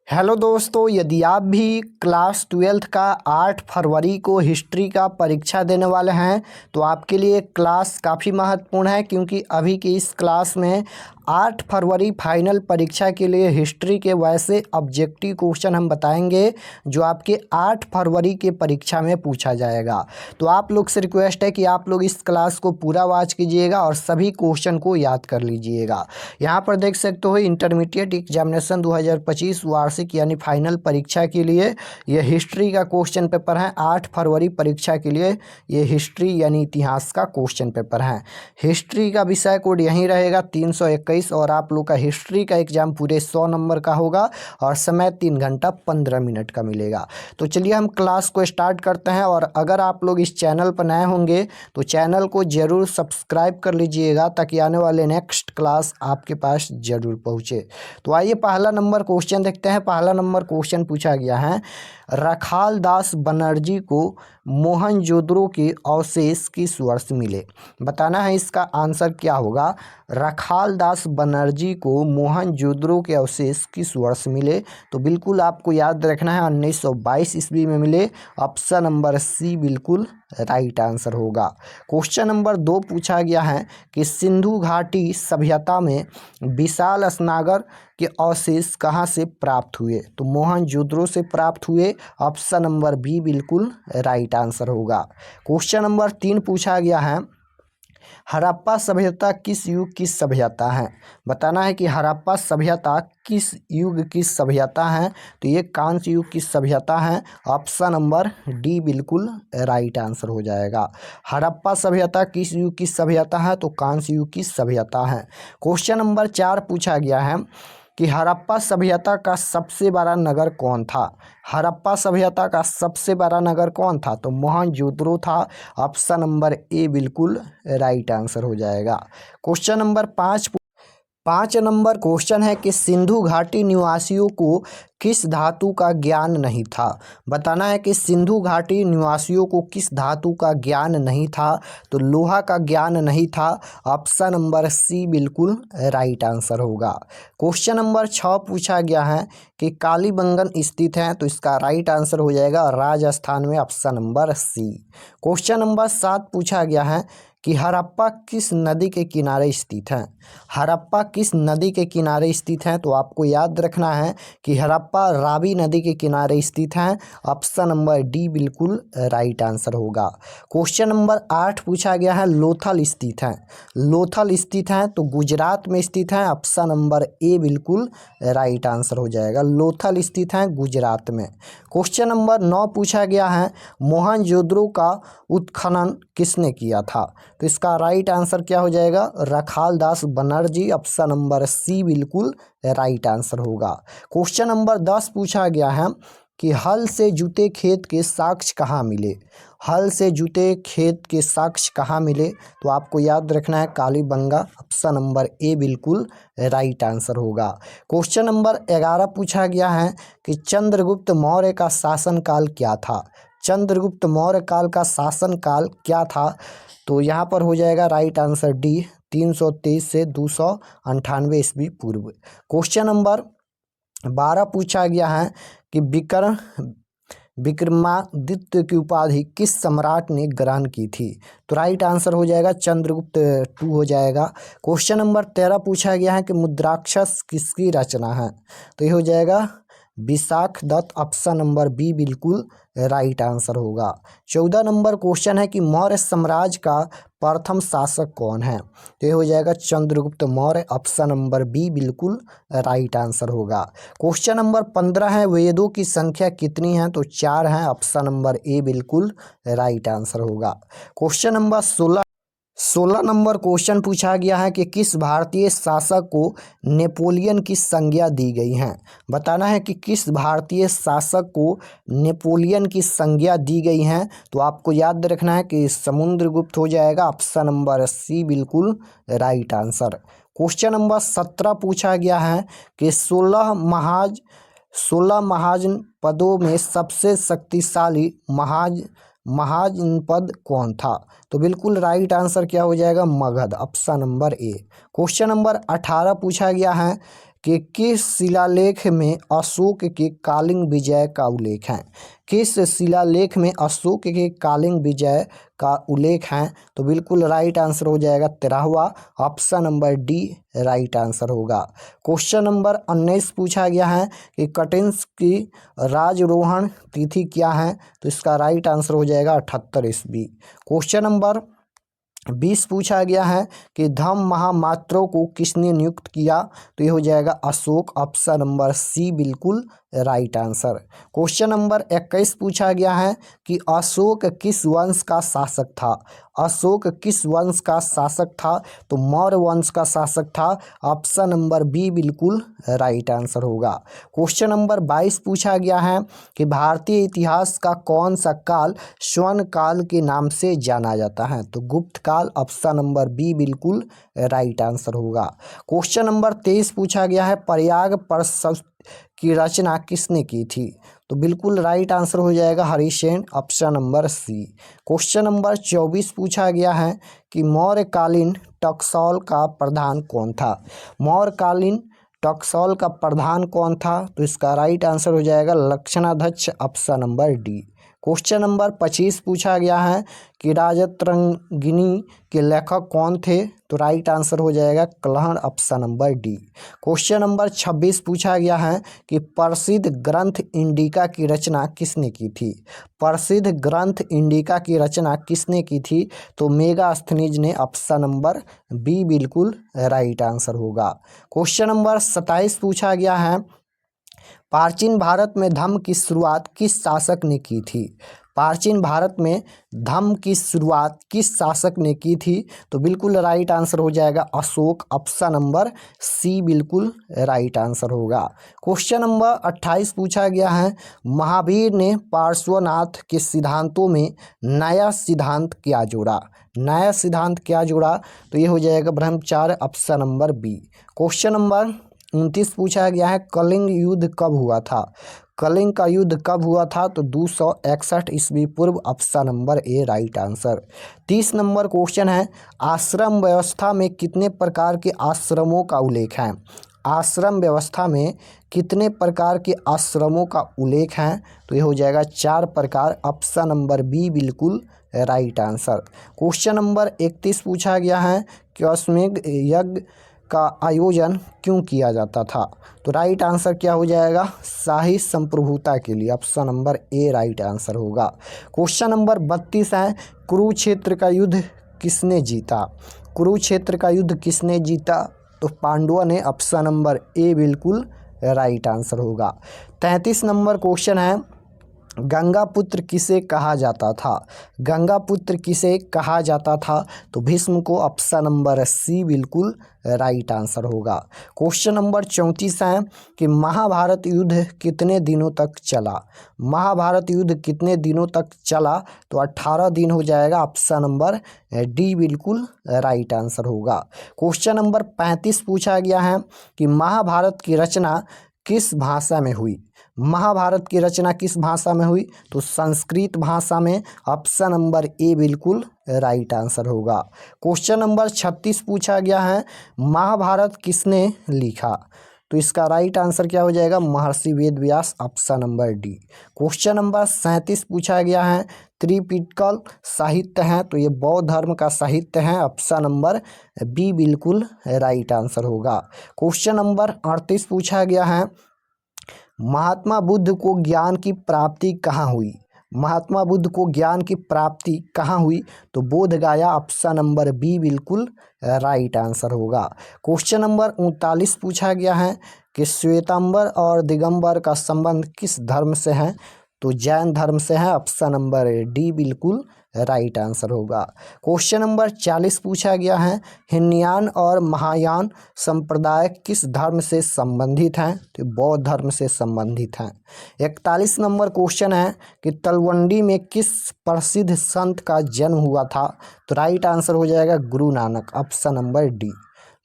Hello दोस्तों, यदि आप भी क्लास 12th का 8 फरवरी को हिस्ट्री का परीक्षा देने वाले हैं तो आपके लिए क्लास काफ़ी महत्वपूर्ण है, क्योंकि अभी की इस क्लास में 8 फरवरी फाइनल परीक्षा के लिए हिस्ट्री के वैसे ऑब्जेक्टिव क्वेश्चन हम बताएंगे जो आपके 8 फरवरी के परीक्षा में पूछा जाएगा। तो आप लोग से रिक्वेस्ट है कि आप लोग इस क्लास को पूरा वॉच कीजिएगा और सभी क्वेश्चन को याद कर लीजिएगा। यहाँ पर देख सकते हो इंटरमीडिएट एग्जामिनेशन 2025 वार्षिक यानी फाइनल परीक्षा के लिए ये हिस्ट्री का क्वेश्चन पेपर है। 8 फरवरी परीक्षा के लिए ये हिस्ट्री यानी इतिहास का क्वेश्चन पेपर है। हिस्ट्री का विषय कोड यहीं रहेगा 321 और आप लोग का हिस्ट्री का एग्जाम पूरे 100 नंबर का होगा और समय 3 घंटा 15 मिनट का मिलेगा। तो चलिए हम क्लास को स्टार्ट करते हैं। और अगर आप लोग इस चैनल पर नए होंगे तो चैनल को ज़रूर सब्सक्राइब कर लीजिएगा ताकि आने वाले नेक्स्ट क्लास आपके पास ज़रूर पहुँचे। तो आइए पहला नंबर क्वेश्चन देखते हैं। पहला नंबर क्वेश्चन पूछा गया है, रखाल दास बनर्जी को मोहनजोदड़ो के अवशेष किस वर्ष मिले। बताना है इसका आंसर क्या होगा। रखाल दास बनर्जी को मोहनजोदड़ो के अवशेष किस वर्ष मिले, तो बिल्कुल आपको याद रखना है 1922 ईस्वी में मिले। ऑप्शन नंबर सी बिल्कुल राइट आंसर होगा। क्वेश्चन नंबर 2 पूछा गया है कि सिंधु घाटी सभ्यता में विशाल स्नागर के अवशेष कहाँ से प्राप्त हुए, तो मोहनजोदड़ो से प्राप्त हुए। ऑप्शन नंबर बी बिल्कुल राइट आंसर होगा। क्वेश्चन नंबर 3 पूछा गया है, हड़प्पा सभ्यता किस युग की सभ्यता है। बताना है कि हड़प्पा सभ्यता किस युग की सभ्यता है, तो ये कांस्य युग की सभ्यता है। ऑप्शन नंबर डी बिल्कुल राइट आंसर हो जाएगा। हड़प्पा सभ्यता किस युग की सभ्यता है, तो कांस्य युग की सभ्यता है। क्वेश्चन नंबर 4 पूछा गया है कि हड़प्पा सभ्यता का सबसे बड़ा नगर कौन था। हड़प्पा सभ्यता का सबसे बड़ा नगर कौन था, तो मोहनजोदड़ो था। ऑप्शन नंबर ए बिल्कुल राइट आंसर हो जाएगा। क्वेश्चन नंबर 5 नंबर क्वेश्चन है कि सिंधु घाटी निवासियों को किस धातु का ज्ञान नहीं था। बताना है कि सिंधु घाटी निवासियों को किस धातु का ज्ञान नहीं था, तो लोहा का ज्ञान नहीं था। ऑप्शन नंबर सी बिल्कुल राइट आंसर होगा। क्वेश्चन नंबर 6 पूछा गया है कि कालीबंगन स्थित है, तो इसका राइट आंसर हो जाएगा राजस्थान में। Option number C. Question number 7 पूछा गया है कि हड़प्पा किस नदी के किनारे स्थित है। हड़प्पा किस नदी के किनारे स्थित है, तो आपको याद रखना है कि हड़प्पा रावी नदी के किनारे स्थित है। ऑप्शन नंबर डी बिल्कुल राइट आंसर होगा। क्वेश्चन नंबर 8 पूछा गया है, लोथल स्थित है। लोथल स्थित है तो गुजरात में स्थित है। ऑप्शन नंबर ए बिल्कुल राइट आंसर हो जाएगा। लोथल स्थित है गुजरात में। क्वेश्चन नंबर 9 पूछा गया है, मोहनजोदड़ो का उत्खनन किसने किया था, तो इसका राइट आंसर क्या हो जाएगा, रखाल दास बनर्जी। ऑप्शन नंबर सी बिल्कुल राइट आंसर होगा। क्वेश्चन नंबर 10 पूछा गया है कि हल से जुते खेत के साक्ष्य कहाँ मिले। हल से जुते खेत के साक्ष्य कहाँ मिले, तो आपको याद रखना है कालीबंगा। ऑप्शन नंबर ए बिल्कुल राइट आंसर होगा। क्वेश्चन नंबर 11 पूछा गया है कि चंद्रगुप्त मौर्य का शासनकाल क्या था। चंद्रगुप्त मौर्य काल का शासनकाल क्या था, तो यहाँ पर हो जाएगा राइट आंसर डी 323 से 298 ईस्वी पूर्व। क्वेश्चन नंबर 12 पूछा गया है कि विक्रमादित्य की उपाधि किस सम्राट ने ग्रहण की थी, तो राइट आंसर हो जाएगा चंद्रगुप्त 2 हो जाएगा। क्वेश्चन नंबर 13 पूछा गया है कि मुद्राक्षस किसकी रचना है, तो ये हो जाएगा Vishakha Datta. Option number B बिल्कुल राइट आंसर होगा। 14 नंबर क्वेश्चन है कि मौर्य साम्राज्य का प्रथम शासक कौन है, तो ये हो जाएगा Chandragupta Maurya. Option number B बिल्कुल राइट आंसर होगा। क्वेश्चन नंबर 15 है, वेदों की संख्या कितनी है, तो 4 है। ऑप्शन नंबर ए बिल्कुल राइट आंसर होगा। क्वेश्चन नंबर 16 नंबर क्वेश्चन पूछा गया है कि किस भारतीय शासक को नेपोलियन की संज्ञा दी गई है। बताना है कि किस भारतीय शासक को नेपोलियन की संज्ञा दी गई है, तो आपको याद रखना है कि समुद्रगुप्त हो जाएगा। ऑप्शन नंबर सी बिल्कुल राइट आंसर। क्वेश्चन नंबर 17 पूछा गया है कि 16 महाजनपदों में सबसे शक्तिशाली महाजनपद कौन था, तो बिल्कुल राइट आंसर क्या हो जाएगा, Magadh. Option number A. Question number 18 पूछा गया है कि किस शिलालेख में अशोक के कलिंग विजय का उल्लेख है। किस शिलालेख में अशोक के कलिंग विजय का उल्लेख है। तो बिल्कुल राइट आंसर हो जाएगा 13वां, option number D right answer होगा। क्वेश्चन नंबर 19 पूछा गया है कि कटिंस की राजरोहण तिथि क्या है। तो इसका राइट आंसर हो जाएगा 78 ईस्वी। क्वेश्चन नंबर 20 पूछा गया है कि धम्म महामात्रों को किसने नियुक्त किया। तो ये हो जाएगा अशोक, ऑप्शन नंबर सी बिल्कुल राइट आंसर। क्वेश्चन नंबर 21 पूछा गया है कि अशोक किस वंश का शासक था। अशोक किस वंश का शासक था। तो मौर्य वंश का शासक था, ऑप्शन नंबर बी बिल्कुल राइट आंसर होगा। क्वेश्चन नंबर 22 पूछा गया है कि भारतीय इतिहास का कौन सा काल स्वर्ण काल के नाम से जाना जाता है। तो गुप्त काल, ऑप्शन नंबर बी बिल्कुल राइट आंसर होगा। क्वेश्चन नंबर 23 पूछा गया है प्रयाग पर्व की रचना किसने की थी। तो बिल्कुल राइट आंसर हो जाएगा Harisena, option number C. Question number 24 पूछा गया है कि मौर्यकालीन टकसौल का प्रधान कौन था। मौर्यकालीन टकसौल का प्रधान कौन था। तो इसका राइट आंसर हो जाएगा लक्षणाध्यक्ष, option number D. Question number 25 पूछा गया है कि राजतरंगिणी के लेखक कौन थे। तो राइट आंसर हो जाएगा Kalhana, option number D. Question number 26 पूछा गया है कि प्रसिद्ध ग्रंथ इंडिका की रचना किसने की थी। प्रसिद्ध ग्रंथ इंडिका की रचना किसने की थी। तो मेगास्थनीज ने, ऑप्शन नंबर बी बिल्कुल राइट आंसर होगा। क्वेश्चन नंबर 27 पूछा गया है प्राचीन भारत में धम्म की शुरुआत किस शासक ने की थी। प्राचीन भारत में धम्म की शुरुआत किस शासक ने की थी। तो बिल्कुल राइट आंसर हो जाएगा अशोक, ऑप्शन नंबर सी बिल्कुल राइट आंसर होगा। क्वेश्चन नंबर 28 पूछा गया है महावीर ने पार्श्वनाथ के सिद्धांतों में नया सिद्धांत क्या जोड़ा। नया सिद्धांत क्या जोड़ा। तो ये हो जाएगा ब्रह्मचार्य, option number B. Question number 29 पूछा गया है कलिंग युद्ध कब हुआ था। कलिंग का युद्ध कब हुआ था। तो 261 ईस्वी पूर्व, option number A right answer. 30 number question है आश्रम व्यवस्था में कितने प्रकार के आश्रमों का उल्लेख है। आश्रम व्यवस्था में कितने प्रकार के आश्रमों का उल्लेख है। तो ये हो जाएगा 4 प्रकार, ऑप्शन नंबर बी बिल्कुल राइट आंसर। क्वेश्चन नंबर 31 पूछा गया है कि अश्वमेध यज्ञ का आयोजन क्यों किया जाता था। तो राइट आंसर क्या हो जाएगा शाही संप्रभुता के लिए, option number A right answer होगा। क्वेश्चन नंबर 32 है कुरुक्षेत्र का युद्ध किसने जीता। कुरुक्षेत्र का युद्ध किसने जीता। तो पांडवों ने, ऑप्शन नंबर ए बिल्कुल राइट आंसर होगा। 33 नंबर क्वेश्चन है गंगा पुत्र किसे कहा जाता था। गंगा पुत्र किसे कहा जाता था। तो भीष्म को, ऑप्शन नंबर सी बिल्कुल राइट आंसर होगा। क्वेश्चन नंबर 34 है कि महाभारत युद्ध कितने दिनों तक चला। महाभारत युद्ध कितने दिनों तक चला। तो 18 दिन हो जाएगा, ऑप्शन नंबर डी बिल्कुल राइट आंसर होगा। क्वेश्चन नंबर 35 पूछा गया है कि महाभारत की रचना किस भाषा में हुई। महाभारत की रचना किस भाषा में हुई। तो संस्कृत भाषा में, ऑप्शन नंबर ए बिल्कुल राइट आंसर होगा। क्वेश्चन नंबर 36 पूछा गया है महाभारत किसने लिखा। तो इसका राइट आंसर क्या हो जाएगा Maharshi Vedavyas, option number D. Question number 37 पूछा गया है त्रिपिटकल साहित्य है। तो ये बौद्ध धर्म का साहित्य है, ऑप्शन नंबर बी बिल्कुल राइट आंसर होगा। क्वेश्चन नंबर 38 पूछा गया है महात्मा बुद्ध को ज्ञान की प्राप्ति कहाँ हुई। महात्मा बुद्ध को ज्ञान की प्राप्ति कहाँ हुई। तो बोध गया, ऑप्शन नंबर बी बिल्कुल राइट आंसर होगा। क्वेश्चन नंबर 39 पूछा गया है कि श्वेतांबर और दिगंबर का संबंध किस धर्म से है। तो जैन धर्म से है, ऑप्शन नंबर डी बिल्कुल राइट आंसर होगा। क्वेश्चन नंबर 40 पूछा गया है हीनयान और महायान संप्रदाय किस धर्म से संबंधित हैं। तो बौद्ध धर्म से संबंधित हैं। 41 नंबर क्वेश्चन है कि तलवंडी में किस प्रसिद्ध संत का जन्म हुआ था। तो राइट आंसर हो जाएगा Guru Nanak, option number D.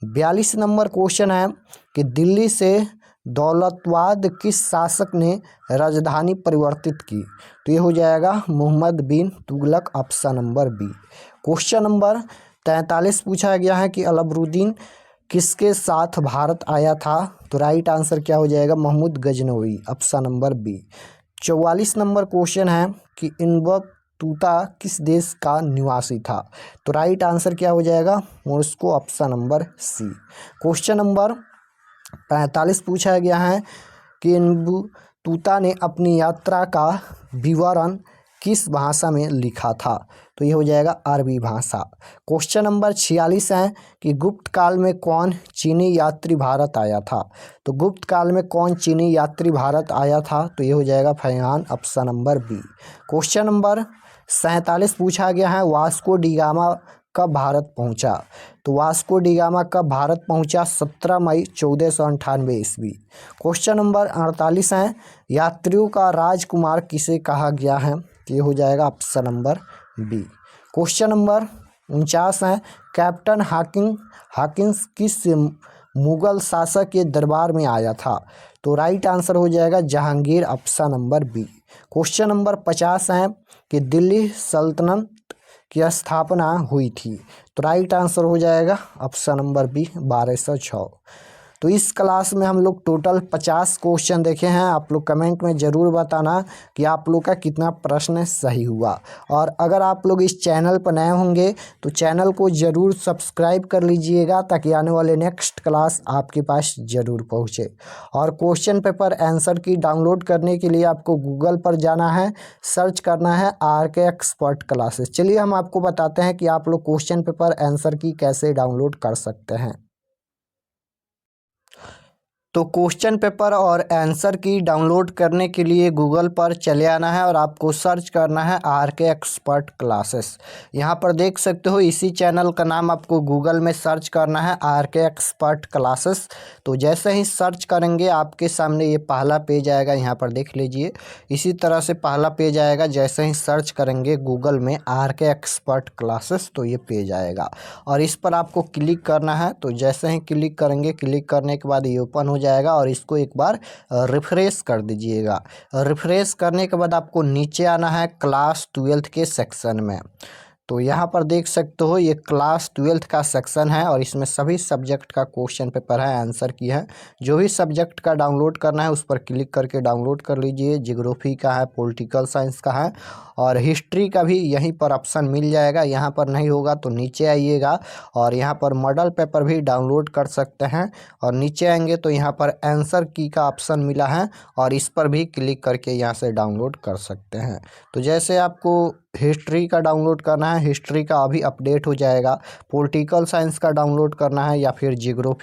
42 number question है कि दिल्ली से दौलतवाद किस शासक ने राजधानी परिवर्तित की। तो ये हो जाएगा Muhammad bin Tughlaq, option number B. Question number 43 पूछा गया है कि अलाउद्दीन किसके साथ भारत आया था? तो राइट आंसर क्या हो जाएगा? Mahmud Ghaznavi, option number B. 44 number question है कि इनबतूता किस देश का निवासी था? तो राइट आंसर क्या हो जाएगा? Moscow, option number C. Question number 45 पूछा गया है कि इनबतूता ने अपनी यात्रा का विवरण किस भाषा में लिखा था? तो ये हो जाएगा अरबी भाषा। क्वेश्चन नंबर 46 है कि गुप्त काल में कौन चीनी यात्री भारत आया था? तो गुप्त काल में कौन चीनी यात्री भारत आया था? तो ये हो जाएगा Faxian, option number B. Question number 47 पूछा गया है वास्को डी गामा कब भारत पहुंचा? तो वास्को डी गामा कब भारत पहुंचा? 17 मई 1498 ईस्वी। क्वेश्चन नंबर 48 है यात्रियों का राजकुमार किसे कहा गया है? ये हो जाएगा option number B. Question number 49 है कैप्टन हॉकिंस किस मुगल शासक के दरबार में आया था? तो राइट आंसर हो जाएगा Jahangir, option number B. Question number 50 है कि दिल्ली सल्तनत की स्थापना हुई थी? तो राइट आंसर हो जाएगा ऑप्शन नंबर बी, 1206। तो इस क्लास में हम लोग टोटल 50 क्वेश्चन देखे हैं। आप लोग कमेंट में ज़रूर बताना कि आप लोग का कितना प्रश्न सही हुआ। और अगर आप लोग इस चैनल पर नए होंगे तो चैनल को ज़रूर सब्सक्राइब कर लीजिएगा ताकि आने वाले नेक्स्ट क्लास आपके पास ज़रूर पहुँचे। और क्वेश्चन पेपर आंसर की डाउनलोड करने के लिए आपको गूगल पर जाना है, सर्च करना है RK एक्सपर्ट क्लासेस। चलिए हम आपको बताते हैं कि आप लोग क्वेश्चन पेपर आंसर की कैसे डाउनलोड कर सकते हैं। तो क्वेश्चन पेपर और आंसर की डाउनलोड करने के लिए गूगल पर चले आना है और आपको सर्च करना है RK एक्सपर्ट क्लासेस। यहाँ पर देख सकते हो इसी चैनल का नाम आपको गूगल में सर्च करना है RK एक्सपर्ट क्लासेस। तो जैसे ही सर्च करेंगे आपके सामने ये पहला पेज आएगा, यहाँ पर देख लीजिए इसी तरह से पहला पेज आएगा। जैसे ही सर्च करेंगे गूगल में RK एक्सपर्ट क्लासेस तो ये पेज आएगा और इस पर आपको क्लिक करना है। तो जैसे ही क्लिक करेंगे, क्लिक करने के बाद ये ओपन हो जाएगा और इसको एक बार रिफ्रेश कर दीजिएगा। रिफ्रेश करने के बाद आपको नीचे आना है क्लास 12 के सेक्शन में। तो यहाँ पर देख सकते हो ये क्लास 12 का सेक्शन है और इसमें सभी सब्जेक्ट का क्वेश्चन पेपर है, आंसर की है। जो भी सब्जेक्ट का डाउनलोड करना है उस पर क्लिक करके डाउनलोड कर लीजिए। ज्योग्राफी का है, पॉलिटिकल साइंस का है और हिस्ट्री का भी यहीं पर ऑप्शन मिल जाएगा। यहाँ पर नहीं होगा तो नीचे आइएगा और यहाँ पर मॉडल पेपर भी डाउनलोड कर सकते हैं और नीचे आएंगे तो यहाँ पर आंसर की का ऑप्शन मिला है और इस पर भी क्लिक करके यहाँ से डाउनलोड कर सकते हैं। तो जैसे आपको हिस्ट्री का डाउनलोड करना है, हिस्ट्री का अभी अपडेट हो जाएगा। पॉलिटिकल साइंस का डाउनलोड करना है या फिर ज्योग्राफी